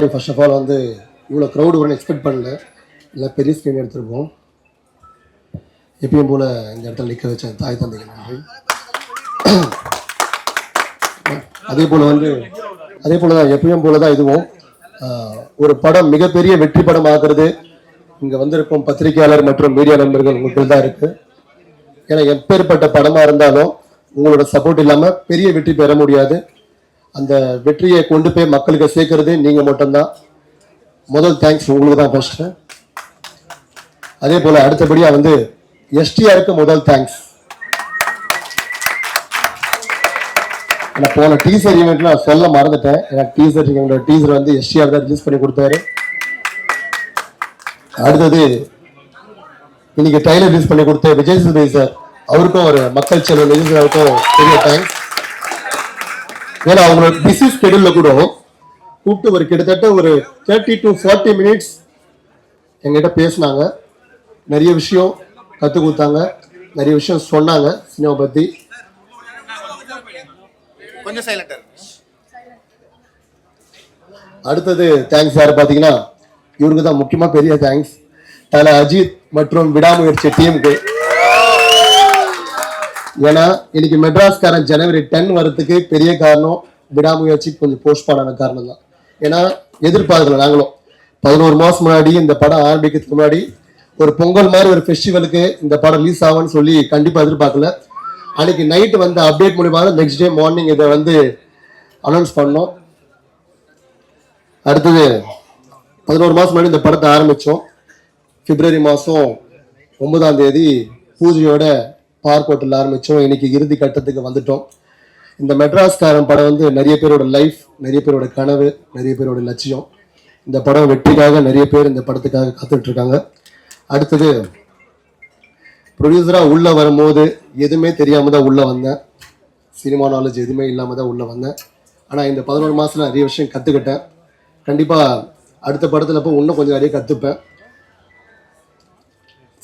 Sorry, first of all வந்து இவ்வளோ crowd வரும்னு எக்ஸ்பெக்ட் பண்ணல. இல்லை பெரிய ஸ்க்ரீன் எடுத்துருப்போம். எப்பயும் போல் இந்த இடத்துல நிற்க வச்ச தாய் தந்தைக்கு நன்றி. அதே போல் தான் எப்பயும் போல தான் இதுவும் ஒரு படம் மிகப்பெரிய வெற்றி படம் ஆகிறது இங்கே வந்திருக்கும் பத்திரிகையாளர் மற்றும் மீடியா நண்பர்கள் உங்களுக்கு தான் இருக்குது. ஏன்னா எப்பேற்பட்ட படமாக இருந்தாலும் உங்களோட சப்போர்ட் இல்லாமல் பெரிய வெற்றி பெற முடியாது. அந்த வெற்றியை கொண்டு போய் மக்களுக்கு சேர்க்கறது நீங்கள் மட்டும்தான். முதல் தேங்க்ஸ் உங்களுக்கு தான் ஃபர்ஸ்ட். அதே போல் அடுத்தபடியாக வந்து எஸ்டிஆருக்கு முதல் தேங்க்ஸ். நான் போன டீசர் ஈவெண்ட்ல நான் சொல்ல மறந்துட்டேன். எனக்கு எங்களோட டீசர் வந்து எஸ்டிஆர் தான் ரிலீஸ் பண்ணி கொடுத்தாரு. அடுத்தது இன்னைக்கு ட்ரைலர் ரிலீஸ் பண்ணி கொடுத்த விஜய் சேதுபதி சார், அவருக்கும் ஒரு மக்கள் செல்வன் நிதிஷருக்கும் பெரிய தேங்க்ஸ். ஏன்னா அவங்களோட பிஸி ஸ்கெடியூல்ல கூட கூப்பிட்டு ஒரு கிட்டத்தட்ட ஒரு 30 to 40 minutes எங்கிட்ட பேசினாங்க. நிறைய விஷயம் கற்றுக் கொடுத்தாங்க, நிறைய விஷயம் சொன்னாங்க சினிமா பற்றி. அடுத்தது தேங்க்ஸ் யாரு பார்த்தீங்கன்னா, இவருக்கு தான் முக்கியமா பெரிய தேங்க்ஸ். தல அஜித் மற்றும் விடாமுயற்சி டீமுக்கு. ஏன்னா இன்னைக்கு மெட்ராஸ்காரன் ஜனவரி 10 வரதுக்கு பெரிய காரணம் விடாமுயற்சி கொஞ்சம் போஸ்ட்பான காரணம் தான். ஏன்னா எதிர்பார்க்கல நாங்களும் 11 மாசம் முன்னாடி இந்த படம் ஆரம்பிக்கிறதுக்கு முன்னாடி ஒரு பொங்கல் மாதிரி ஒரு ஃபெஸ்டிவலுக்கு இந்த படம் ரிலீஸ் ஆகும்னு சொல்லி கண்டிப்பா எதிர்பார்க்கல. அன்னைக்கு நைட்டு வந்து அப்டேட் மூலியமாக நெக்ஸ்ட் டே மார்னிங் இதை வந்து அனௌன்ஸ் பண்ணோம். அடுத்தது 11 மாதம் முன்னாடி இந்த படத்தை ஆரம்பித்தோம். பிப்ரவரி மாதம் 9ஆம் தேதி பூஜையோட பார்க் ஹோட்டலில் ஆரம்பித்தோம். இன்னைக்கு இறுதி கட்டத்துக்கு வந்துட்டோம். இந்த மெட்ராஸ்காரன் படம் வந்து நிறைய பேரோட லைஃப், நிறைய பேரோட கனவு, நிறைய பேரோட லட்சியம். இந்த படம் வெற்றிக்காக நிறைய பேர் இந்த படத்துக்காக காத்துட்டு இருக்காங்க. அடுத்தது ப்ரொடியூசராக உள்ளே வரும்போது எதுவுமே தெரியாமல் தான் உள்ளே வந்தேன். சினிமா நாலேஜ் எதுவுமே இல்லாமல் தான் உள்ளே வந்தேன். ஆனால் இந்த 11 மாதத்தில் நிறைய விஷயம் கற்றுக்கிட்டேன். கண்டிப்பாக அடுத்த படத்தில் போய் இன்னும் கொஞ்சம் நிறைய கற்றுப்பேன்.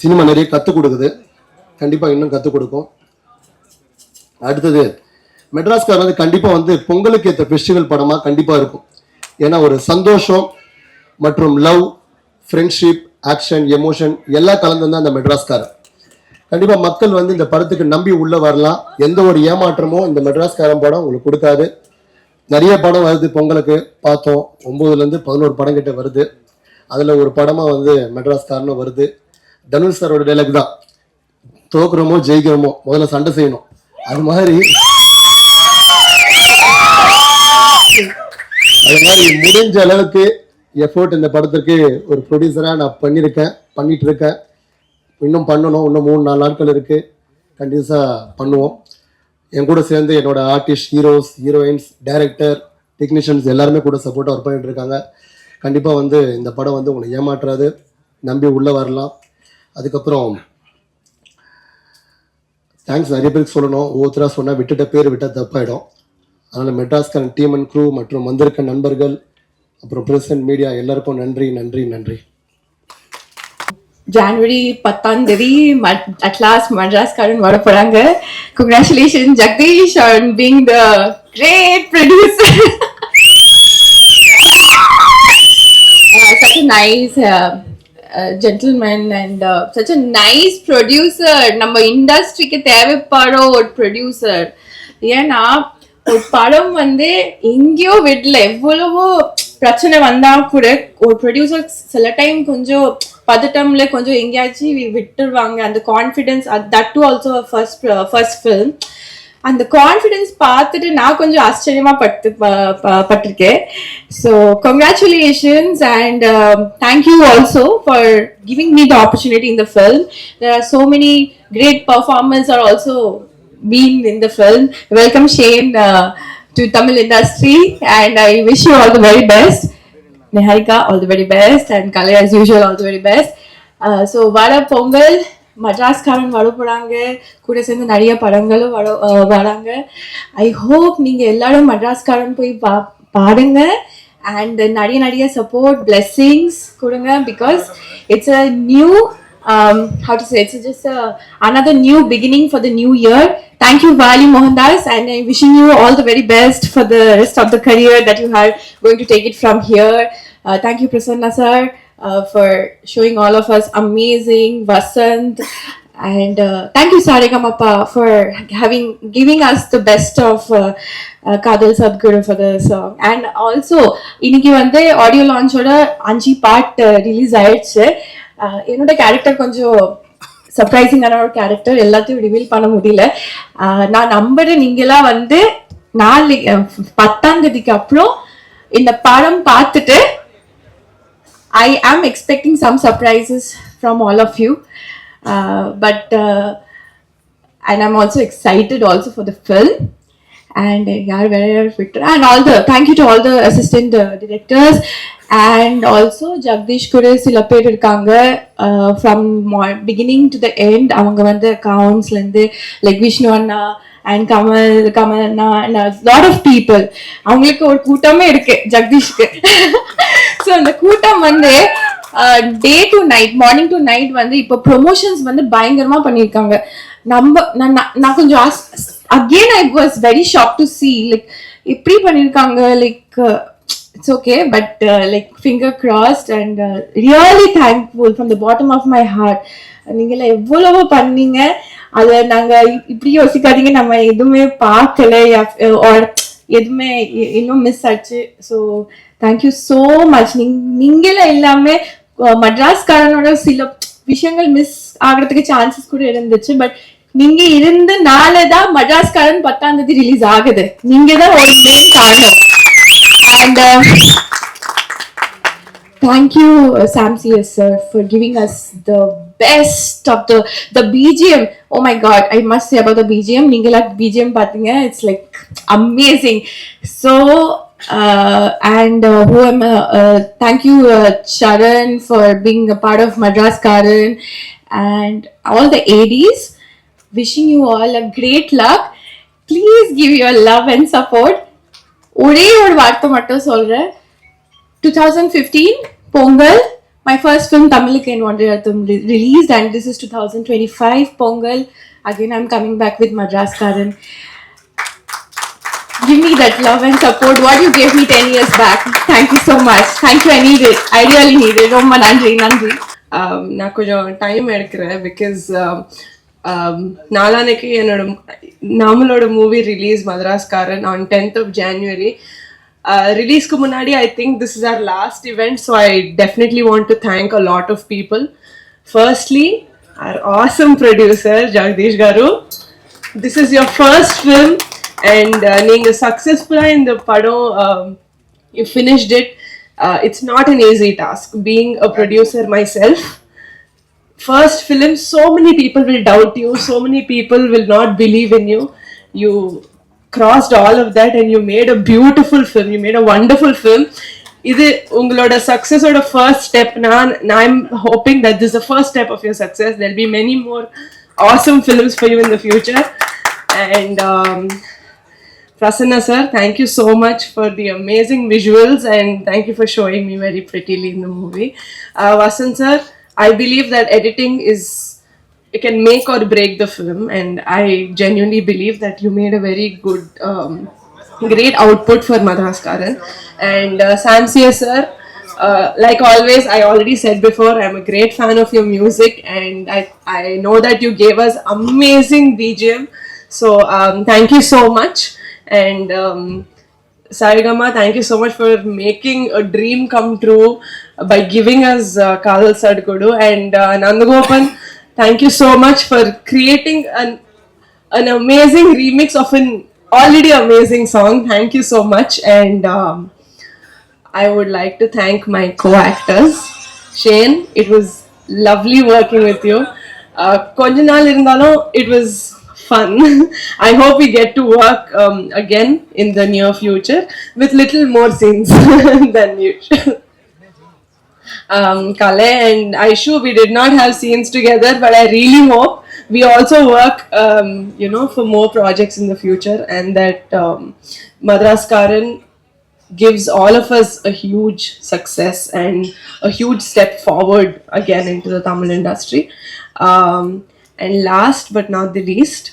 சினிமா நிறைய கற்றுக் கொடுக்குது, கண்டிப்பாக இன்னும் கற்றுக் கொடுக்கும். அடுத்தது மெட்ராஸ்கார் வந்து கண்டிப்பாக வந்து பொங்கலுக்கு ஏற்ற ஃபெஸ்டிவல் படமாக கண்டிப்பாக இருக்கும். ஏன்னா ஒரு சந்தோஷம் மற்றும் லவ், ஃப்ரெண்ட்ஷிப், ஆக்ஷன், எமோஷன் எல்லாம் கலந்து தான் அந்த மெட்ராஸ்காரன். கண்டிப்பாக மக்கள் வந்து இந்த படத்துக்கு நம்பி உள்ளே வரலாம். எந்த ஒரு ஏமாற்றமும் இந்த மெட்ராஸ்காரன் படம் உங்களுக்கு கொடுக்காது. நிறைய படம் வருது பொங்கலுக்கு பார்த்தோம். 9லேருந்து 11 படம் கிட்ட வருது. அதில் ஒரு படமாக வந்து மெட்ராஸ்காரனும் வருது. தனுஷ் சாரோட டைலாக் தான், தோக்குறோமோ ஜெயிக்கிறோமோ முதல்ல சண்டை செய்யணும். அது மாதிரி முடிஞ்ச அளவுக்கு எஃபோர்ட் இந்த படத்துக்கு ஒரு ப்ரொடியூசராக நான் பண்ணிட்டு இருக்கேன். இன்னும் பண்ணணும். இன்னும் 3-4 நாட்கள் இருக்குது. கண்டிப்பாக பண்ணுவோம். என் கூட சேர்ந்து என்னோட artist, heroes, heroines, director, technicians எல்லாருமே கூட சப்போர்ட்டாக ஒர்க் பண்ணிட்டு இருக்காங்க. கண்டிப்பாக வந்து இந்த படம் வந்து உங்களை ஏமாற்றாது, நம்பி உள்ளே வரலாம். அதுக்கப்புறம் தேங்க்ஸ் நிறைய பேருக்கு சொல்லணும். ஒவ்வொருத்தராக சொன்னால் விட்டால் தப்பாயிடும். அதனால் மெட்ராஸ்காரன் டீம் அண்ட் க்ரூ மற்றும் வந்திருக்க நண்பர்கள், அப்புறம் பிரசிடென்ட் மீடியா எல்லாருக்கும் நன்றி நன்றி நன்றி. January 10 at last Madras-karan vada poranga. Congratulations Jagdish on being the great producer. Such a nice gentleman and such a nice producer. Nama industry ke தேவைப்படோ ஒரு producer. ஏன்னா ஒரு படம் வந்து எங்கேயோ விடல, எவ்வளவோ பிரச்சனை வந்தா கூட ஒரு ப்ரொடியூசர் சில டைம் கொஞ்சம் பதட்டம்ல கொஞ்சம் எங்கேயாச்சும் விட்டுருவாங்க. அந்த confidence, that too also first film. அந்த கான்ஃபிடன்ஸ் பார்த்துட்டு நான் கொஞ்சம் ஆச்சரியமா பட்டிருக்கேன். So congratulations and thank you also for giving me the opportunity in the film. There are so many great performance are also been in the film. Welcome Shane to Tamil industry and I wish you all the very best. Niharika, all the very best, and Kalai as usual all the very best. So vada pongal Madras-karan vada poranga, kuda sendu nariya padangalum varanga. I hope neenga ellarum Madras-karan poi paadunga and nariya support, blessings kudunga, because it's a new how to say, it's just another new beginning for the new year. Thank you Vali Mohandas, and I'm wishing you all the very best for the rest of the career that you are going to take it from here. Thank you, Prasanna sir, for showing all of us amazing Vasant. And thank you, Saregamappa, for giving us the best of Kadal Sadhguru for the song. And also, இன்னைக்கு வந்து audio லான்ச்சோட 5 part release ஆயிடுச்சு. என்னோட character கொஞ்சம் சர்ப்ரைசிங்கான ஒரு character, எல்லாத்தையும் reveal பண்ண முடியல. நான் நம்புறேன் நீங்களாம் வந்து 10ஆம் தேதிக்கு அப்புறம் இந்த படம் பார்த்துட்டு I am expecting some surprises from all of you. And I'm also excited also for the film. And and all the thank you to all the assistant directors, and also Jagdish Kure sila per irukanga from beginning to the end. Avanga vanda accounts lende like Vishnu Anna and Kamal Anna and a lot of people. Avangalukku or கூட்டமே இருக்கு ஜெகதீஷ்க்கு. So அந்த கூட்டம் வந்து day to night, morning to night வந்து இப்போ promotions வந்து பயங்கரமா பண்ணியிருக்காங்க. நான் கொஞ்சம் again I was very shock to see like எப்படி பண்ணியிருக்காங்க. Like it's okay, but like finger crossed and really thankful from the bottom of my heart. நீங்களாம் எவ்வளவோ பண்ணீங்க, அதை நாங்கள் இப்படி யோசிக்காதீங்க நம்ம எதுவுமே பார்க்கல ஆர் எதுவுமே இன்னும் மிஸ் ஆச்சு. So thank you so much. நீங்களே எல்லாமே மட்ராஸ்காரனோட சில விஷயங்கள் மிஸ் ஆகிறதுக்கு சான்சஸ் கூட இருந்துச்சு, பட் நீங்க இருந்தனாலதான் மட்ராஸ்காரன் 10ஆம் தேதி ரிலீஸ் ஆகுது. நீங்க தான் ஒரு மெயின் காரணம். And thank you Sam CS sir for giving us the best of the BGM. Oh my god, I must say about the BGM, நீங்களா BGM பாத்தீங்க, it's like amazing. So thank you Sharan for being a part of Madras Karan and all the ADs. Wishing you all a great luck. Please give your love and support. ஒரே ஒரு வார்த்தை மட்டும் சொல்றேன். 2015 Pongal, my first film Tamilukku en Vandrayatham released, and this is 2025 Pongal. Again I'm coming back with Madras Karan. Give me that love and support what you gave me 10 years back. Thank you so much. Thank you. I need it. I really need it. ரொம்ப நன்றி. நான் கொஞ்சம் time எடுக்கிறேன் because நாளானைக்கு நம்மளோட movie release Madraskaaran on 10th of January. ரிலீஸ்க்கு முன்னாடி I think this is our last event, so I definitely want to thank a lot of people. Firstly our awesome producer Jagadish garu. This is your first film and நீங்க சக்ஸஸ்ஃபுல்லா இந்த படம் you finished it. It's not an easy task being a producer myself. First film, so many people will doubt you, so many people will not believe in you. You crossed all of that and you made a beautiful film, you made a wonderful film. இது உங்களோட சக்சஸோட first step. I'm hoping that this is the first step of your success. There'll be many more awesome films for you in the future. And Prasanna sir, thank you so much for the amazing visuals and thank you for showing me very prettily in the movie. Vasant sir, I believe that editing it can make or break the film, and I genuinely believe that you made a very good great output for Madhaskaran. And Sam CS sir, like always, I already said before, I'm a great fan of your music and I know that you gave us amazing BGM, so thank you so much. And Saregama, thank you so much for making a dream come true by giving us Kadal Sadhguru. And Nandagopan, thank you so much for creating an amazing remix of an already amazing song. Thank you so much. And I would like to thank my co-actors. Shane, it was lovely working with you. Konja naal irundhalum it was fun. I hope we get to work again in the near future with little more scenes than usual. Kale and Aishu, we did not have scenes together, but I really hope we also work for more projects in the future, and that Madhaskaran gives all of us a huge success and a huge step forward again into the Tamil industry. And last but not the least,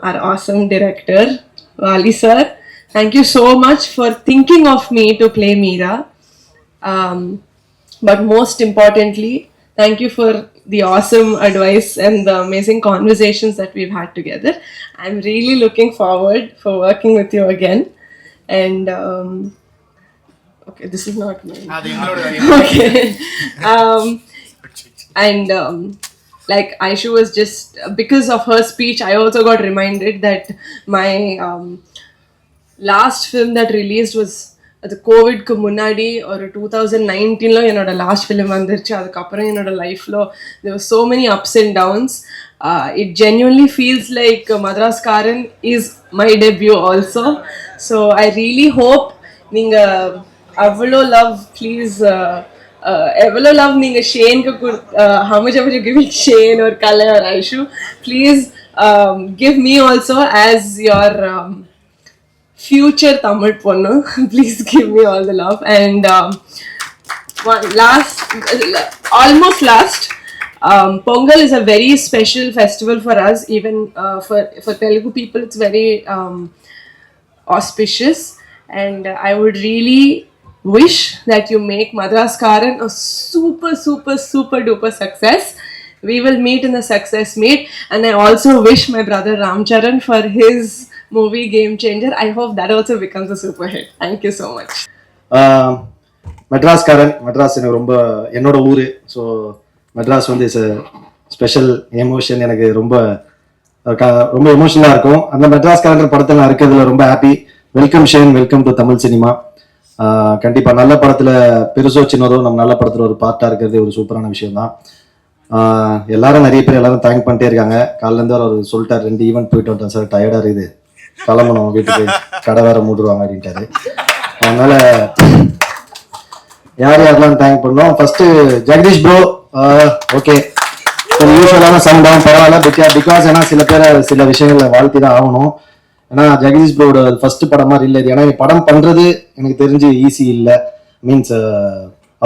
our awesome director Vali sir, thank you so much for thinking of me to play Meera. But most importantly, thank you for the awesome advice and the amazing conversations that we've had together. I'm really looking forward for working with you again. And okay, this is not mine. Okay. And like Aishu was just, because of her speech, I also got reminded that my last film that released was அது கோவிட்க்கு முன்னாடி ஒரு 2019ல என்னோட last film வந்துருச்சு. அதுக்கப்புறம் என்னோட லைஃப்ல there were so many ups and downs. It genuinely feels like Madraskaran is my debut also. So I really hope நீங்க அவ்வளோ love please எவ்வளோ love நீங்க ஷேனுக்கு how much ever you give it Shane or Kala or Aishu, please give me also as your future Tamil ponnu. Please give me all the love. And almost last, Pongal is a very special festival for us. Even for Telugu people, it's very auspicious. And I would really wish that you make Madraskaran a super, super, super duper success. We will meet in the success meet. And I also wish my brother Ramcharan for his movie Game Changer. I hope that also becomes a super hit. Thank you so much. மெட்ராஸ்காரன், Madras எனக்கு ரொம்ப என்னோட ஊர். So Madras வந்து is special emotion. எனக்கு ரொம்ப ரொம்ப எமோஷனலாக இருக்கும். அந்த மெட்ராஸ்காரன் படத்தில் நான் இருக்கிறதுல ரொம்ப happy. Welcome Shane, welcome to Tamil cinema. கண்டிப்பாக நல்ல படத்தில் பெருசோ சின்னதோ நம்ம நல்ல படத்தில் ஒரு பார்ட்டாக இருக்கிறது ஒரு சூப்பரான விஷயம் தான். எல்லாரும் நிறைய பேர் எல்லாரும் தேங்க் பண்ணிட்டே இருக்காங்க. காலிலேருந்து அவர் சொல்லிட்டார் 2 ஈவெண்ட் போயிட்டு வந்துட்டேன் சார், டயர்டாக இருக்குது, கிளம்பணும் வீட்டுக்கு, கடை வேற மூடுவாங்க அப்படின்ட்டாரு. அதனால யாரெல்லாம் தேங்க் பண்ணோம். ஃபர்ஸ்ட் ஜெகதீஷ் ப்ரோ, ஓகே யூஸ்வலான சவுண்ட் ஆகும், பரவாயில்ல. பிகாஸ் ஏன்னா சில பேரை சில விஷயங்கள்ல வாழ்த்தி தான் ஆகணும். ஏன்னா ஜெகதீஷ் ப்ரோட ஃபர்ஸ்ட் படம் மாதிரி இல்லை இது. ஏன்னா படம் பண்றது எனக்கு தெரிஞ்சு ஈஸி இல்லை, மீன்ஸ்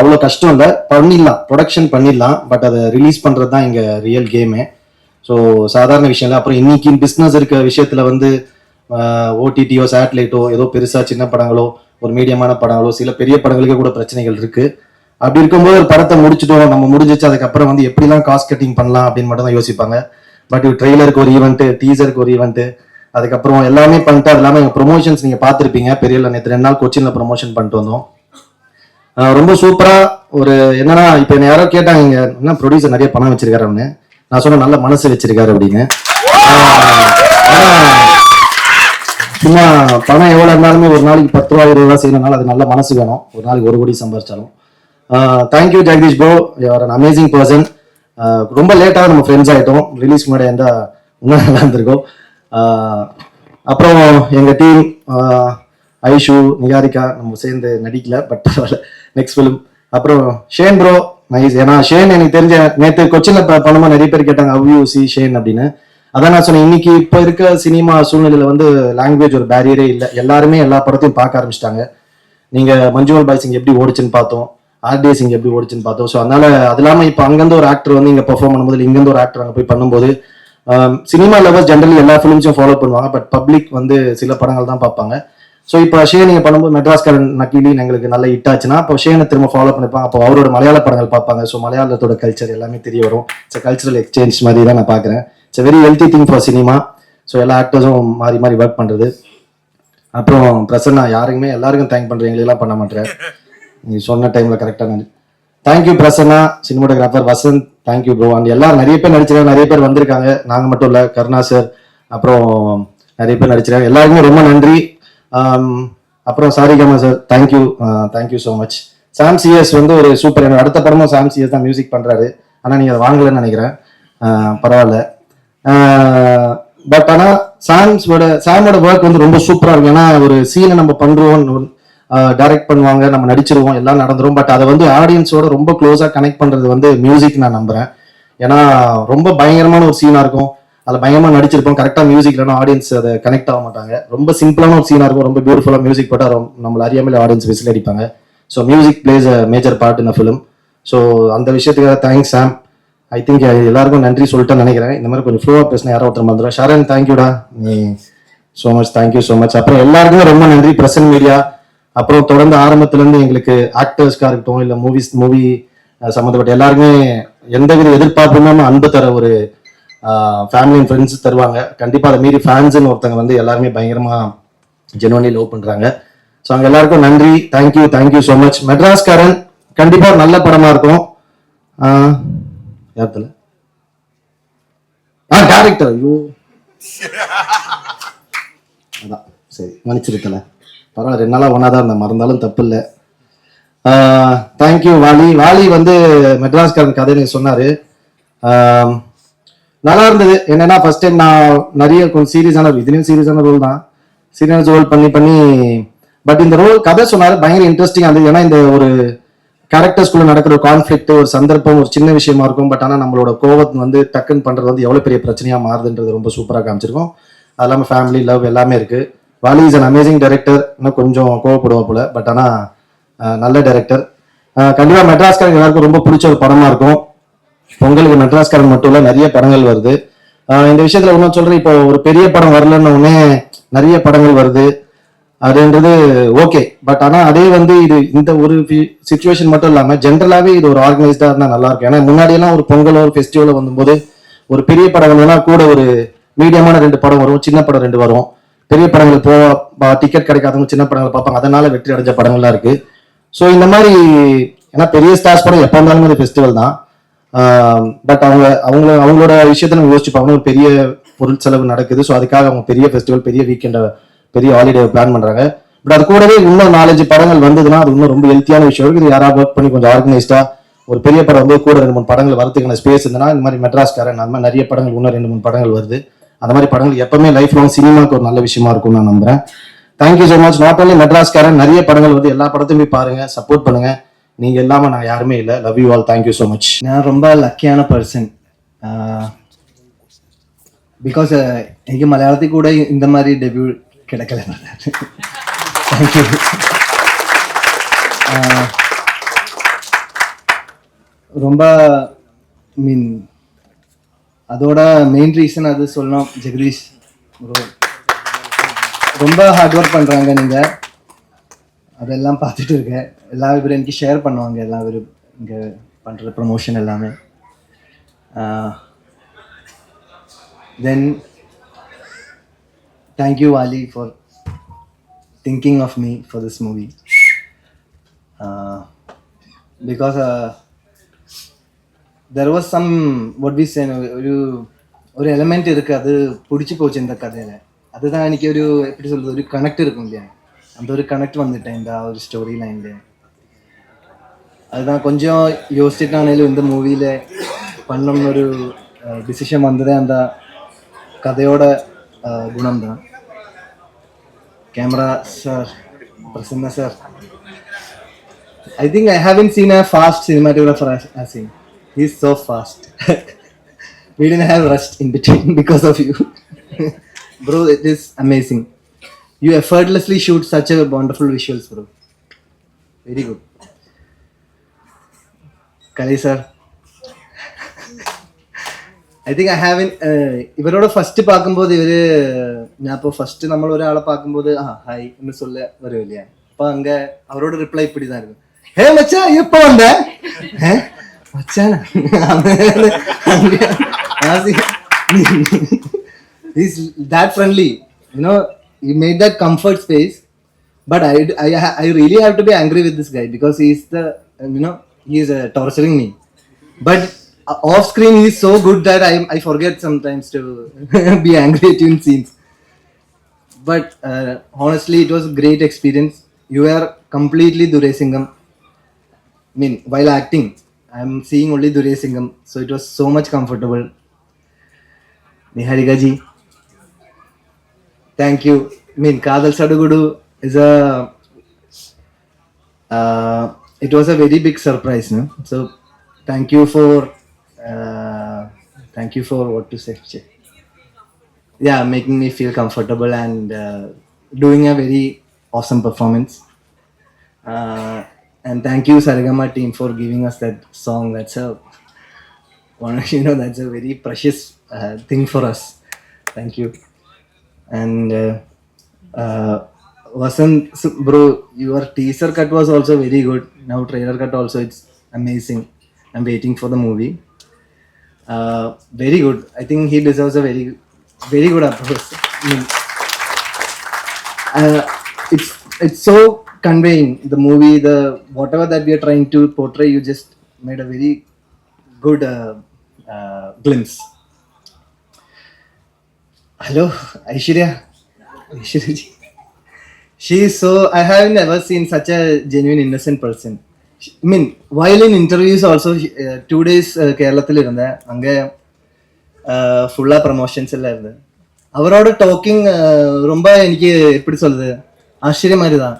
அவ்வளோ கஷ்டம் இல்லை, பண்ணிடலாம், ப்ரொடக்ஷன் பண்ணிடலாம். பட் அதை ரிலீஸ் பண்ணுறது தான் இங்கே ரியல் கேமு. ஸோ சாதாரண விஷயம் இல்லை. அப்புறம் இன்னைக்கு பிஸ்னஸ் இருக்க விஷயத்தில் வந்து ஓடிடியோ சேட்டலைட்டோ ஏதோ பெருசாக சின்ன படங்களோ ஒரு மீடியமான படங்களோ சில பெரிய படங்களுக்கே கூட பிரச்சனைகள் இருக்குது. அப்படி இருக்கும்போது ஒரு படத்தை முடிச்சுட்டோம், நம்ம முடிஞ்சிச்சு, அதுக்கப்புறம் வந்து எப்படிலாம் காஸ்ட் கட்டிங் பண்ணலாம் அப்படின்னு மட்டும் தான் யோசிப்பாங்க. பட் ட்ரெய்லருக்கு ஒரு ஈவெண்ட்டு, டீசருக்கு ஒரு ஈவெண்ட்டு, அதுக்கப்புறம் எல்லாமே பண்ணிட்டு அது இல்லாமல் எங்கள் ப்ரொமோஷன்ஸ் நீங்கள் பார்த்துருப்பீங்க. பெரிய நேற்று 2 நாள் கொச்சினில் ப்ரொமோஷன் பண்ணிட்டு வந்தோம். ரொம்ப சூப்பரா. ஒரு என்னன்னா இப்ப என்ன யாரோ கேட்டாங்க இங்க என்ன ப்ரொடியூசர் நிறைய பணம் வச்சிருக்காருன்னு. நான் சொன்ன நல்ல மனசு வச்சிருக்காரு அப்படின்னு. சும்மா பணம் எவ்வளவு இருந்தாலுமே ஒரு நாளைக்கு 10 ரூபா 20 ரூபா செய்யணும்னால அது நல்ல மனசு வேணும். ஒரு நாளைக்கு 1 கோடி சம்பாதிச்சாலும். Thank you Jagadish bro, you're an amazing person. ரொம்ப லேட்டாக நம்ம ஃப்ரெண்ட்ஸ் ஆகிட்டோம். ரிலீஸ் முன்னாடி இருந்தா இன்னும் நல்லா இருந்திருக்கும். அப்புறம் எங்க டீம் ஐஷு, நிகாரிகா நம்ம சேர்ந்து நடிக்கல, பட் நெக்ஸ்ட் ஃபிலிம். அப்புறம் ஷேன் ப்ரோ, நைஸ். ஏன்னா ஷேன் எனக்கு தெரிஞ்ச நேற்று கொச்சின்ல பண்ணும்போது நிறைய பேர் கேட்டாங்க ஹவ் யூ சி ஷேன் அப்படின்னு. அதான் நான் சொன்னேன், இன்னைக்கு இப்போ இருக்க சினிமா சூழ்நிலையில வந்து லாங்குவேஜ் ஒரு பேரியரே இல்லை. எல்லாருமே எல்லா படத்தையும் பார்க்க ஆரம்பிச்சிட்டாங்க. நீங்க மஞ்சுவல் பாய்ஸ் இங்க எப்படி ஓடிச்சுன்னு பார்த்தோம், ஆர்டிஎஸ் இங்க எப்படி ஓடிச்சுன்னு பார்த்தோம். ஸோ அதனால அது இல்லாமல் இப்போ அங்கேருந்து ஒரு ஆக்டர் வந்து இங்க பெர்ஃபார்ம் பண்ணும்போது, இங்கேருந்து ஒரு ஆக்டர் அங்கே போய் பண்ணும்போது சினிமா லவர்ஸ் ஜென்ரலி எல்லா ஃபிலிம்ஸும் ஃபாலோ பண்ணுவாங்க. பட் பப்ளிக் வந்து சில படங்கள் தான் பார்ப்பாங்க. ஸோ இப்போ ஷேன் நீங்கள் பண்ணும்போது மெட்ராஸ்காரன் நக்கிலின்னு எங்களுக்கு நல்ல ஹிட் ஆச்சுன்னா அப்போ ஷேனை திரும்ப ஃபாலோ பண்ணிப்பாங்க. அப்போ அவரோட மலையாள படங்கள் பார்ப்பாங்க. ஸோ மலையாளத்தோட கல்ச்சர் எல்லாமே தெரிய வரும். இட்ஸ் கல்ச்சரல் எக்ஸ்சேஞ்ச் மாதிரி தான் நான் பார்க்குறேன். It's very healthy thing for cinema. So எல்லா ஆக்டர்ஸும் மாறி மாறி ஒர்க் பண்ணுறது. அப்புறம் பிரசன்னா, யாருக்குமே எல்லாருக்கும் தேங்க் பண்ணுறேன், எங்களெல்லாம் பண்ண மாட்டேன். நீ சொன்ன டைமில் கரெக்டாக நான் thank you Prasanna. Cinematographer Vasanth, thank you bro. And எல்லாரும் நிறைய பேர் நடிச்சிருக்காங்க, நிறைய பேர் வந்திருக்காங்க. நாங்கள் மட்டும் இல்லை, கருணா சார், அப்புறம் நிறைய பேர் நடிச்சிருக்காங்க. எல்லாருக்குமே ரொம்ப நன்றி. அப்புறம் Saregama sir, thank you so much. Sam CS வந்து ஒரு சூப்பர். என்னோட அடுத்த படமும் சாம் சிஎஸ் தான் மியூசிக் பண்ணுறாரு. ஆனால் நீங்கள் அதை வாங்கலன்னு நினைக்கிறேன். பரவாயில்ல. பட் ஆனால் சாமோட ஒர்க் வந்து ரொம்ப சூப்பராக இருக்கும். ஏன்னா ஒரு சீனை நம்ம பண்ணுறோம், டைரக்ட் பண்ணுவாங்க, நம்ம நடிச்சிருவோம், எல்லாம் நடந்துரும். பட் அதை வந்து ஆடியன்ஸோட ரொம்ப க்ளோஸாக கனெக்ட் பண்ணுறது வந்து மியூசிக் நான் நம்புகிறேன். ஏன்னா ரொம்ப பயங்கரமான ஒரு சீனாக இருக்கும், அதில் பயங்கரமாக நடிச்சிருப்போம், கரெக்டாக மியூசிக் இல்லைன்னா ஆடியன்ஸ் அதை கனெக்ட் ஆக மாட்டாங்க. ரொம்ப சிம்பிளான ஒரு சீனாக இருக்கும், ரொம்ப பியூட்டிஃபுல்லாக மியூசிக் போட்டால் நம்மளை அறியாமல் ஆடியன்ஸ் விசில் அடிப்பாங்க. So music place a major part in a film. So அந்த விஷயத்துக்காக தேங்க்ஸ் சாம். ஐ திங்க் எல்லாருக்கும் நன்றி சொல்லிட்டேன்னு நினைக்கிறேன். இந்த மாதிரி கொஞ்சம் ஃப்ளோவாக பேசினா யாரோ ஒருத்தர் வந்துடும். ஷரண், தேங்க்யூடா, நீ so much, thank you so much. அப்புறம் எல்லாருக்குமே ரொம்ப நன்றி. பிரசன்ட் மீடியா, அப்புறம் தொடர்ந்து ஆரம்பத்துலேருந்து எங்களுக்கு ஆக்டர்ஸ்க்காக இருக்கட்டும் இல்லை மூவி சம்மந்தப்பட்ட எல்லாருமே எந்தவித எதிர்பார்ப்பும் இல்லாமல் அன்பு தர ஒரு ஃபேமிலி அண்ட் ஃப்ரெண்ட்ஸ் தருவாங்க. கண்டிப்பாக அதை மீறி ஃபேன்ஸ்ன்னு ஒருத்தங்க வந்து எல்லாருமே பயங்கரமாக ஜெனுவன்லி லவ் பண்ணுறாங்க. ஸோ அவங்க எல்லாருக்கும் நன்றி. Thank you so much. மெட்ராஸ்காரன் கண்டிப்பாக ஒரு நல்ல படமாக இருக்கும். யார்த்துல டேரக்டர் ஐயோ அதான் சரி மன்னிச்சிருக்கல, பரவாயில்ல, 2 நாளாக ஒன்றா தான் இருந்தேன், மறந்தாலும் தப்பு இல்லை. தேங்க்யூ வாலி வந்து மெட்ராஸ்காரன் கதை எனக்கு சொன்னார். நல்லா இருந்தது. என்னன்னா ஃபர்ஸ்ட் டைம் நான் நிறைய கொஞ்சம் சீரியஸான இதுலேயும் சீரியஸான ரோல் தான், சீரியஸ் ரோல் பண்ணி பட் இந்த ரோல் கதை சொன்னார் பயங்கர இன்ட்ரெஸ்டிங்காக இருந்தது. ஏன்னா இந்த ஒரு கேரக்டர்ஸ்குள்ள நடக்கிற ஒரு கான்ஃபிளிக்ட், ஒரு சந்தர்ப்பம் ஒரு சின்ன விஷயமா இருக்கும். பட் ஆனால் நம்மளோட கோவத்தை வந்து டக்குன்னு பண்ணுறது வந்து எவ்வளோ பெரிய பிரச்சனையாக மாறுதுன்றது ரொம்ப சூப்பராக காமிச்சிருக்கோம். அது இல்லாமல் ஃபேமிலி லவ் எல்லாமே இருக்கு. Vaali is an amazing director. இன்னும் கொஞ்சம் கோவப்படுவோம் போல, பட் ஆனால் நல்ல டைரக்டர். கண்டிப்பாக மெட்ராஸ்காரங்க எல்லாருக்கும் ரொம்ப பிடிச்ச ஒரு படமா இருக்கும். பொங்கலுக்கு மெட்ராஸ்காரன் மட்டும் இல்லை, நிறைய படங்கள் வருது. இந்த விஷயத்துல இன்னும் சொல்றேன், இப்போ ஒரு பெரிய படம் வரலன்னு உடனே நிறைய படங்கள் வருது அதுன்றது ஓகே. பட் ஆனா அதே வந்து இது இந்த ஒரு சிச்சுவேஷன் மட்டும் இல்லாம ஜென்ரலாவே இது ஒரு ஆர்கனைஸ்டா இருந்தா நல்லா இருக்கும். ஏன்னா முன்னாடி எல்லாம் ஒரு பொங்கலோ ஒரு ஃபெஸ்டிவலோ வந்தபோது ஒரு பெரிய படம் வந்ததுன்னா கூட ஒரு மீடியமான 2 படம் வரும், சின்ன படம் 2 வரும். பெரிய படங்கள் டிக்கெட் கிடைக்காதவங்க சின்ன படங்கள் பார்ப்பாங்க, அதனால வெற்றி அடைஞ்ச படங்கள்லாம் இருக்கு. ஸோ இந்த மாதிரி ஏன்னா பெரிய ஸ்டார்ஸ் படம் எப்போ இருந்தாலும் அது ஃபெஸ்டிவல் தான். பட் அவங்களோட விஷயத்த நம்ம யோசிச்சு பார்க்கணும். ஒரு பெரிய பொருள் செலவு நடக்குது. ஸோ அதுக்காக அவங்க பெரிய ஃபெஸ்டிவல், பெரிய வீக்கெண்டை, பெரிய ஹாலிடே பிளான் பண்றாங்க. பட் அது கூடவே இன்னும் 4-5 படங்கள் வந்ததுன்னா அது இன்னும் ரொம்ப ஹெல்த்தியான விஷயம் இருக்கு. இது யாராவது ஒர்க் பண்ணி கொஞ்சம் ஆர்கனைஸ்டா ஒரு பெரிய படம் வந்து கூட 2-3 படங்கள் வரதுக்கான ஸ்பேஸ் இருந்ததுன்னா இந்த மாதிரி மெட்ராஸ்காரன் அந்த மாதிரி நிறைய படங்கள் இன்னும் 2-3 படங்கள் வருது. அந்த மாதிரி படங்கள் எப்பவுமே லைஃப் லாங் சினிமாவுக்கு ஒரு நல்ல விஷயமா இருக்கும்னு நான் நம்புறேன். Thank you so much. Not only Madraskaaran, நிறைய படங்கள் வந்து எல்லா படத்தையும் போய் பாருங்க, சப்போர்ட் பண்ணுங்க. நீங்க இல்லாம நான் யாருமே இல்லை. Love you all. Thank you so much. நான் ரொம்ப ലക്കിயான பர்சன். பிகாஸ் എനിക്ക് മലയാളത്തിൽ കൂടെ இந்த மாதிரி ഡെബ്യൂ கிடைக்கல. தேங்க்யூ. ரொம்ப மீன் அதோட மெயின் ரீசன் அது சொல்லணும், ஜெகதீஷ் ப்ரோ ரொம்ப ஹார்ட் ஒர்க் பண்ணுறாங்க. நீங்கள் அதெல்லாம் பார்த்துட்டு இருக்கேன். எல்லா பேரும் எனக்கு ஷேர் பண்ணுவாங்க, எல்லா பேரும் இங்கே பண்ணுற ப்ரமோஷன் எல்லாமே. Then thank you Vaali for thinking of me for this movie. Because there was some what we say ഒരു എലമെന്റ് ഇருக்கு, அது பிடிச்சி போச்சு இந்த கதையில. அதுதான் எனக்கு ஒரு எப்படி சொல்றது, ஒரு கனெக்ட் இருக்கும் இல்லையா, அந்த ஒரு கனெக்ட் வந்துட்டேன் இந்த ஒரு ஸ்டோரி லைன்ல. அதுதான் கொஞ்சம் யோசிச்சிட்டாണേലും இந்த மூவியில பண்ணணும்னு ஒரு டிசிஷன் வந்ததே அந்த கதையோட குணம் தான். Camera sir, Prasanna sir. I think I haven't seen a fast cinematographer as him. He's so fast. We didn't have rushed in between because of you. Bro, it is amazing. You effortlessly shoot such a wonderful visuals, bro. Very good. Kali sir. I think I haven't ഇവരോട് first பார்க்கும்போது ഇവര് ഞാൻ ഇപ്പോൾ first നമ്മൾ ഒരാളെ பார்க்கும்போது hi എന്ന് சொல்ல வருவில்லையா, அப்போ அங்க அவரோட ரிப்ளை இப்படி தான் இருக்கும், ஹே மச்சா எப்போ வந்த மச்சானா he's that friendly, you know, he made that comfort space. But I really have to be angry with this guy because he's the he is torturing me. But off screen he is so good that I forget sometimes to be angry at him in scenes. But honestly it was a great experience. You were completely Duray Singham. I mean while acting I am seeing only Duray Singham, so it was so much comfortable. Niharika ji, thank you. I mean Kadal Sadugudu is it was a very big surprise, no? So thank you for what to say, yeah, making me feel comfortable and doing a very awesome performance. And thank you Saregama team for giving us that song. That's a that's a very precious thing for us. Thank you. And Vasant, bro, your teaser cut was also very good. Now trailer cut also, it's amazing. I'm waiting for the movie. Very good. I think he deserves a very, very good applause. I mean, it's so conveying the movie, the whatever that we are trying to portray. You just made a very good glimpse. Hello, Aishwarya. Aishwarya ji. She is so. I have never seen such a genuine, innocent person. I mean, while in interviews also, 2 days കേരളത്തിൽ ഇരുന്ന അങ്ങ് ஃபுல்லாக promotions எல்லாம் இருந்து அவரோட docking ரொம்ப எனக்கு எப்படி சொல்லுது ஆச்சரிய மாதிரி தான்.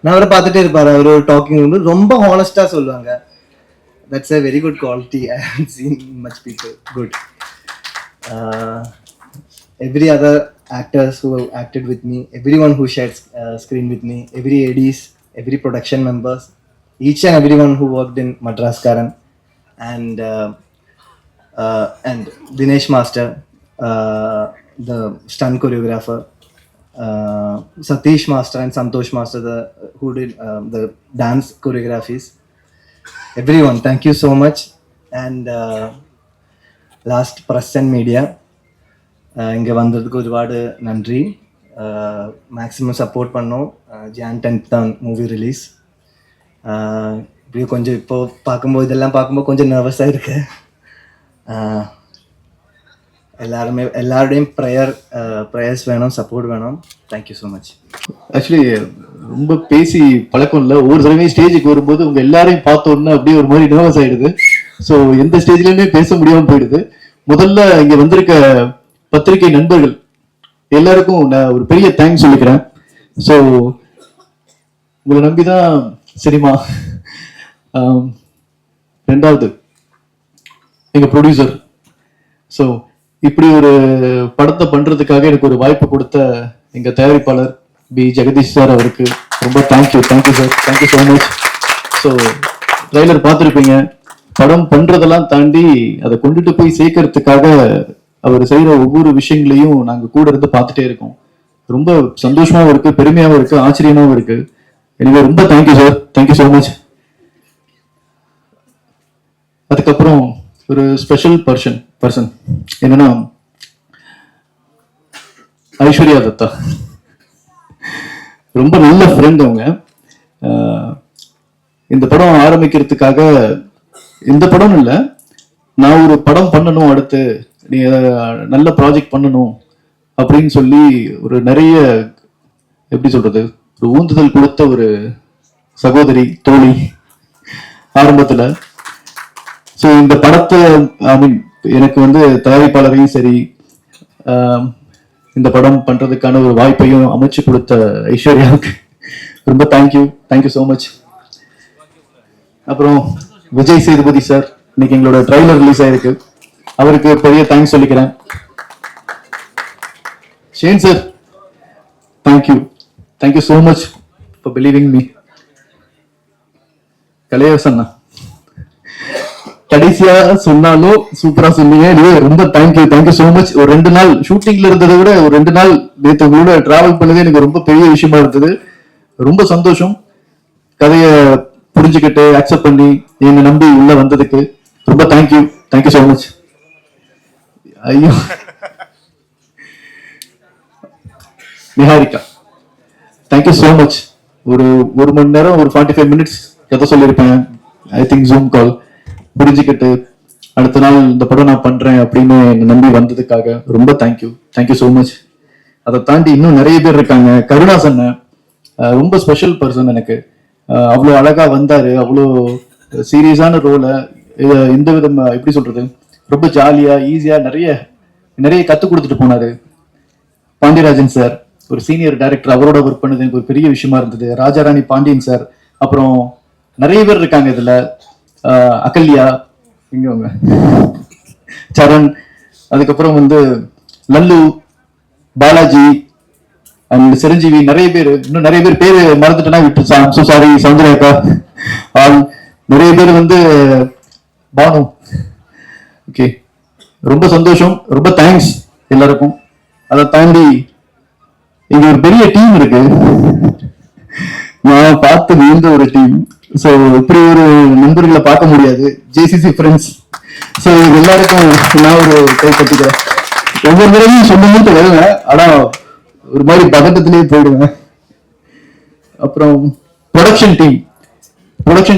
நான் அவரை பார்த்துட்டே இருப்பார். அவர் டாக்கிங் வந்து ரொம்ப ஹானஸ்டாக சொல்லுவாங்க. That's a very good quality. I have seen much people good. Every other actors who have acted with me, everyone who shared screen with me, every ADs, every production members, each and everyone who worked in Madras Karan, and Dinesh Master, the stunt choreographer, Satish Master and Santosh Master, who did the dance choreographies. Everyone, thank you so much. And last, press and media. இங்கே வந்ததுக்கு ஒருபாடு நன்றி. Maximum support பண்ணோம். Jan 10th தான் movie release. இப்படியே கொஞ்சம் இப்போ பார்க்கும்போது இதெல்லாம் பார்க்கும்போது கொஞ்சம் நர்வஸாக இருக்கு. எல்லாருடையும் ப்ரேயர்ஸ் வேணும், சப்போர்ட் வேணும். Thank you so much. ஆக்சுவலி ரொம்ப பேசி பழக்கம் இல்லை. ஒவ்வொரு தடவையும் ஸ்டேஜுக்கு வரும்போது உங்க எல்லாரையும் பார்த்த உடனே அப்படியே ஒரு மாதிரி நர்வஸ் ஆயிடுது. ஸோ எந்த ஸ்டேஜ்லயுமே பேச முடியாமல் போயிடுது. முதல்ல இங்க வந்திருக்க பத்திரிகை நண்பர்கள் எல்லாருக்கும் நான் ஒரு பெரிய தேங்க்ஸ் சொல்லிக்கிறேன். ஸோ உங்களை நம்பிதான் சினிமா. ரெண்டாவது எங்க ப்ரொடியூசர். ஸோ இப்படி ஒரு படத்தை பண்றதுக்காக எனக்கு ஒரு வாய்ப்பு கொடுத்த எங்க தயாரிப்பாளர் பி ஜெகதீஷ் சார், அவருக்கு ரொம்ப thank you sir, thank you so much. So trailer பார்த்துருப்பீங்க. படம் பண்றதெல்லாம் தாண்டி அதை கொண்டுட்டு போய் சேர்க்கறதுக்காக அவர் செய்யற ஒவ்வொரு விஷயங்களையும் நாங்க கூட இருந்து பார்த்துட்டே இருக்கோம். ரொம்ப சந்தோஷமாவும் இருக்கு, பெருமையாவும் இருக்கு, ஆச்சரியமாவும் இருக்கு. எனவே ரொம்ப thank you sir, thank you so much. அதுக்கப்புறம் ஒரு ஸ்பெஷல் பர்சன் என்னன்னா ஐஸ்வர்யா தத்தா. ரொம்ப நல்ல ஃப்ரெண்ட் அவங்க. இந்த படம் ஆரம்பிக்கிறதுக்காக, இந்த படம் இல்லை, நான் ஒரு படம் பண்ணணும், அடுத்து நீ நல்ல ப்ராஜெக்ட் பண்ணணும் அப்படின்னு சொல்லி ஒரு நிறைய எப்படி சொல்றது ஒரு ஊந்துதல் கொடுத்த ஒரு சகோதரி, தோழி ஆரம்பத்துல. ஸோ இந்த படத்தை ஐ மீன் எனக்கு வந்து தயாரிப்பாளரையும் சரி இந்த படம் பண்றதுக்கான ஒரு வாய்ப்பையும் அமைச்சு கொடுத்த ஐஸ்வர்யாவுக்கு ரொம்ப தேங்க்யூ ஸோ மச். அப்புறம் விஜய் சேதுபதி சார், இன்னைக்கு எங்களோட ட்ரைலர் ரிலீஸ் ஆயிருக்கு, அவருக்கு பெரிய தேங்க்ஸ் சொல்லிக்கிறேன். Shane sir, thank you so much for believing me. Kalaiyarasan கடைசியா சொன்னாலும் சூப்பரா சொன்னீங்க. ரொம்ப தேங்க்யூ ஸோ மச். ஒரு 2 நாள் ஷூட்டிங்ல இருந்ததை விட ஒரு 2 நாள் நேற்று உங்களோட டிராவல் பண்ணதே எனக்கு ரொம்ப பெரிய விஷயமா இருந்தது. ரொம்ப சந்தோஷம். கதையை புரிஞ்சுக்கிட்டு அக்செப்ட் பண்ணி என்னை நம்பி உள்ள வந்ததுக்கு ரொம்ப தேங்க்யூ ஸோ மச். ஐயோ, நிஹாரிகா, தேங்க்யூ ஸோ மச். ஒரு மணி நேரம் ஒரு 45 மினிட்ஸ் கதை சொல்லியிருப்பேன். ஐ திங்க் ஜூம் கால் புரிஞ்சுக்கிட்டு அடுத்த நாள் இந்த படம் நான் பண்றேன் அப்படின்னு என்னை நம்பி வந்ததுக்காக ரொம்ப தேங்க்யூ ஸோ மச். அதை தாண்டி இன்னும் நிறைய பேர் இருக்காங்க. கருணாசன் ரொம்ப ஸ்பெஷல் பர்சன் எனக்கு. அவ்வளோ அழகா வந்தாரு, அவ்வளோ சீரியஸான ரோலை எந்த விதம் எப்படி சொல்றது ரொம்ப ஜாலியா ஈஸியா நிறைய கத்து கொடுத்துட்டு போனாரு. பாண்டியராஜன் சார் ஒரு சீனியர் டைரக்டர், அவரோட ஒர்க் பண்ணது எனக்கு ஒரு பெரிய விஷயமா இருந்தது. ராஜாராணி பாண்டியன் சார், அப்புறம் நிறைய பேர் இருக்காங்க இதுல. அகல்யா, இங்க சரண், அதுக்கப்புறம் வந்து லல்லு, பாலாஜி அண்ட் சிரஞ்சீவி, இன்னும் நிறைய பேர் பேரு மறந்துட்டேன்னா விட்டு சாரி. சௌந்தர்யாக்கா, நிறைய பேர் வந்து பானு. ஓகே, ரொம்ப சந்தோஷம், ரொம்ப தேங்க்ஸ் எல்லாருக்கும். அதை தாண்டி இங்க ஒரு பெரிய டீம் இருக்கு, நான் பார்த்து விழுந்த ஒரு டீம். ஸோ இப்படி ஒரு நண்பர்களை பார்க்க முடியாது, ஜேசிசி ஃப்ரெண்ட்ஸ். ஸோ இது எல்லாருக்கும் நான் ஒரு கை கட்டிக்கிறேன். ஒவ்வொரு தடவையும் சொல்லும்போது வருவேன், ஆனா ஒரு மாதிரி பதட்டத்திலேயே போயிடுவேன். அப்புறம் ப்ரொடக்ஷன்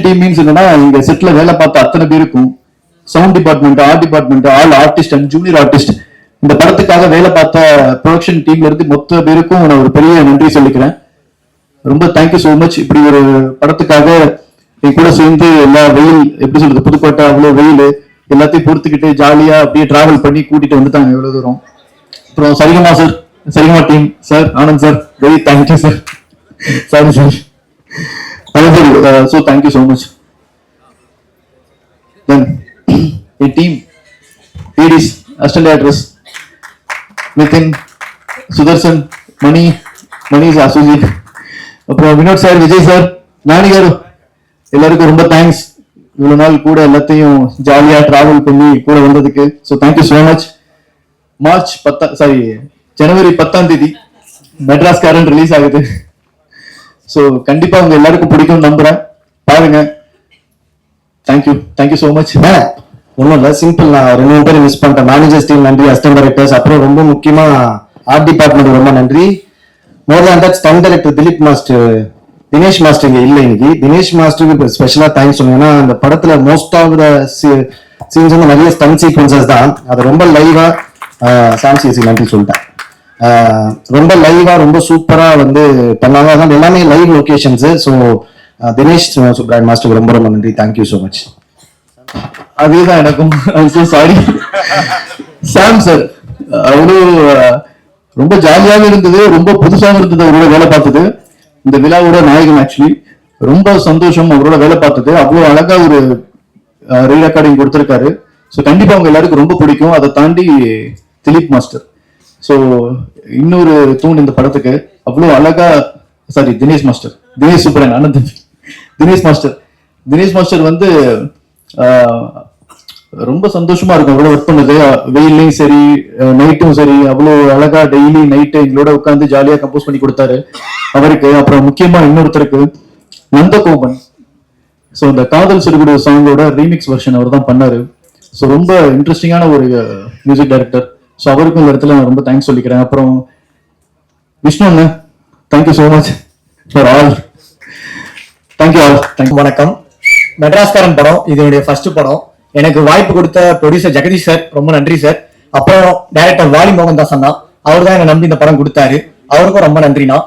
டீம் மீன்ஸ் என்னன்னா, இங்க செட்ல வேலை பார்த்த அத்தனை பேருக்கும், sound department, art department, all artist and junior artist, இந்த படத்துக்காக வேலை பார்த்த ப்ரொடக்ஷன் டீம்ல இருந்து மொத்த பேருக்கும் நான் ஒரு பெரிய நன்றி சொல்லிக்கிறேன். ரொம்ப தேங்க்யூ ஸோ மச். இப்படி ஒரு படத்துக்காக என் கூட சேர்ந்து எல்லா வெயில், எப்படி சொல்றது, புதுக்கோட்டை அவ்வளோ வெயில் எல்லாத்தையும் பொறுத்துக்கிட்டு ஜாலியா அப்படியே டிராவல் பண்ணி கூட்டிட்டு வந்துட்டாங்க எவ்வளவு தூரம். அப்புறம் Saregama team sir, Anand sir, very thank you sir. Sorry sir. So thank you so much. Then என் team ADs, assistant directors, Nithin, Sudharsan, Mani அசுஜி, அப்புறம் வினோத் சார், விஜய் சார், நானி காரு, எல்லாருக்கும் ரொம்ப தேங்க்ஸ். இவ்வளவு நாள் கூட எல்லாத்தையும் ஜாலியா டிராவல் பண்ணி கூட வந்ததுக்கு. So thank you so much. ஜனவரி 10ஆம் தேதி மெட்ராஸ்காரன் ரிலீஸ் ஆகுது. ஸோ கண்டிப்பா உங்க எல்லாருக்கும் பிடிக்கும் நம்புறேன், பாருங்க. Thank you so much. ஒன்றும் இல்லை, சிம்பிள். நான் 2 பேரை மிஸ் பண்ணிட்டேன். மேனேஜர்ஸ் டீம் நன்றி, அசிஸ்டன்ட் டைரக்டர்ஸ், அப்புறம் ரொம்ப முக்கியமா ஆர்ட் டிபார்ட்மெண்ட் ரொம்ப நன்றி. More than that stunt director Dileep master, Dinesh master இங்க இல்லை இன்னைக்கு. தினேஷ் மாஸ்டருக்கு ஸ்பெஷலா தேங்க்ஸ் சொல்லுங்க. ஏன்னா அந்த படத்துல மோஸ்ட் ஆஃப் த சீன்ஸ் வந்து நிறைய ஸ்டன் சீக்வன்சஸ் தான். அது ரொம்ப லைவா சாம் சிசி நன்றி சொல்லிட்டேன். ரொம்ப லைவா ரொம்ப சூப்பரா வந்து பண்ணாங்க. அதான் எல்லாமே live locations. So Dinesh Subbarayan மாஸ்டருக்கு ரொம்ப ரொம்ப நன்றி. Thank you so much. அதேதான் எனக்கும். சாரி சாம் சார், அவ்வளோ ரொம்ப ஜாலியாக இருந்தது, ரொம்ப புதுசாக இருந்தது அவரோட வேலை பார்த்தது. இந்த விழாவோட நாயகன் ஆக்சுவலி ரொம்ப சந்தோஷம் அவரோட வேலை பார்த்தது. அவ்வளோ அழகா ஒரு ரீ ரெக்கார்டிங் கொடுத்துருக்காரு. ஸோ கண்டிப்பா அவங்க எல்லாருக்கும் ரொம்ப பிடிக்கும். அதை தாண்டி திலீப் மாஸ்டர், ஸோ இன்னொரு தூண் இந்த படத்துக்கு. அவ்வளோ அழகா, sorry Dinesh master, Dinesh Subbarayan Anand, Dinesh master வந்து ரொம்ப சந்தோஷமா இருக்கும் அவரோட ஒர்க் பண்ணது. வெயிலையும் சரி நைட்டும் சரி அவ்வளோ அழகா டெய்லி நைட்டு எங்களோட உட்காந்து ஜாலியா கம்போஸ் பண்ணி கொடுத்தாரு அவருக்கு. அப்புறம் முக்கியமா இன்னொருத்தருக்கு நந்தகோபன், ஸோ இந்த காதல் சிறுகுடு சாங்கோட ரீமிக்ஸ் வெர்ஷன் அவர் தான் பண்ணாரு. ஸோ ரொம்ப இன்ட்ரெஸ்டிங்கான ஒரு மியூசிக் டைரக்டர். ஸோ அவருக்கும் இந்த இடத்துல நான் ரொம்ப தேங்க்ஸ் சொல்லிக்கிறேன். அப்புறம் விஷ்ணு அண்ணா, thank you so much for all. Thank you all. Thank you. வணக்கம். மெட்ராஸ்காரன் படம் இது என்னுடைய ஃபர்ஸ்ட் படம். எனக்கு வாய்ப்பு கொடுத்த ப்ரொடியூசர் ஜெகதீஷ் சார் ரொம்ப நன்றி சார். அப்புறம் டைரக்டர் வாலி மோகன் தாஸ் அண்ணா, அவர் தான் என்னை நம்பி இந்த படம் கொடுத்தாரு, அவருக்கும் ரொம்ப நன்றிண்ணா.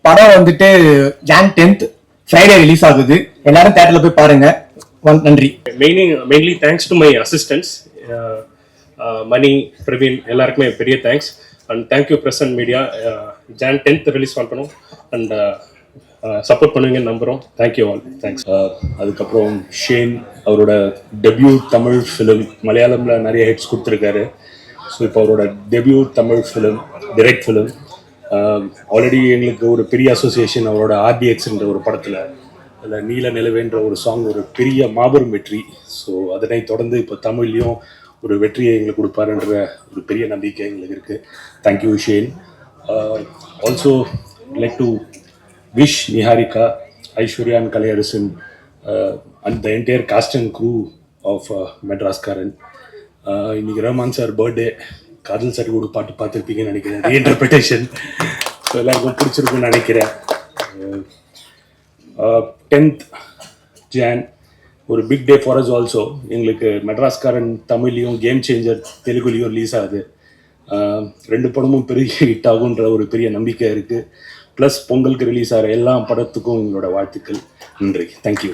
படம் வந்துட்டு Jan 10th ஃப்ரைடே ரிலீஸ் ஆகுது, எல்லாரும் தியேட்டர்ல போய் பாருங்க. நன்றி. Mainly thanks to my assistants Mani, Praveen, எல்லாருக்குமே பெரிய thanks. And thank you press and media. Jan 10th release பண்ணணும் அண்ட் சப்போர்ட் பண்ணுவீங்கன்னு நம்புகிறோம். Thank you all. தேங்க்ஸ். அதுக்கப்புறம் ஷேன், அவரோட டெபியூ தமிழ் ஃபிலிம், மலையாளமில் நிறைய ஹிட்ஸ் கொடுத்துருக்காரு. ஸோ இப்போ அவரோட debut Tamil film, direct film. Already எங்களுக்கு ஒரு பெரிய அசோசியேஷன் அவரோட RDXன்ற ஒரு படத்தில், அதில் நீல நிலவேன்ற ஒரு சாங் ஒரு பெரிய மாபெரும் வெற்றி. ஸோ அதனை தொடர்ந்து இப்போ தமிழ்லையும் ஒரு வெற்றியை எங்களுக்கு கொடுப்பாருன்ற ஒரு பெரிய நம்பிக்கை எங்களுக்கு இருக்குது. Thank you Shane. Also like to wish Niharika, Aishwarya and Kaliyarasan and the entire cast and crew of Madraskaran. இன்னைக்கு ரஹ்மான் சார் பர்த்டே, காதல் சார் கூட பாட்டு பார்த்துருப்பீங்கன்னு நினைக்கிறேன், ரீஇன்டர்பிரிட்டேஷன். ஸோ எல்லாருக்கும் பிடிச்சிருக்குன்னு நினைக்கிறேன். 10th Jan ஒரு big day for us also. எங்களுக்கு மெட்ராஸ்காரன் தமிழ்லையும் கேம் சேஞ்சர் தெலுங்குலையும் ரிலீஸ் ஆகுது. 2 படமும் பெரிய ஹிட் ஆகுன்ற ஒரு பெரிய நம்பிக்கை இருக்குது. ப்ளஸ் பொங்கலுக்கு ரிலீஸ் ஆகிற எல்லா படத்துக்கும் எங்களோட வாழ்த்துக்கள். நன்றி. தேங்க்யூ.